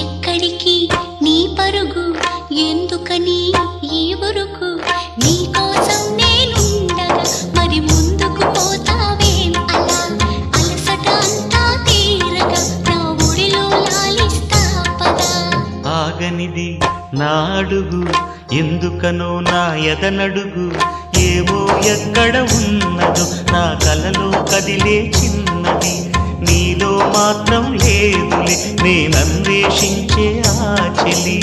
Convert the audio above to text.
ఎక్కడికి నీ పరుగు, ఎందుకని ఈ ఉరుకు? నీ కోసం నేనుండగా మరి ముందుకు పోతావేం అలా? అలసట అంతా తీరగా నా ఒడిలో లాలిస్తా పదా. ఆగనిది నా అడుగు, ఎందుకనో నా ఎదనడుగు. ఏవో ఎక్కడ ఉన్నదో నా కలలో కదిలే చిన్నది. నీలో మాత్రం లేదులే నేనన్వేషించే ఆ చెలి.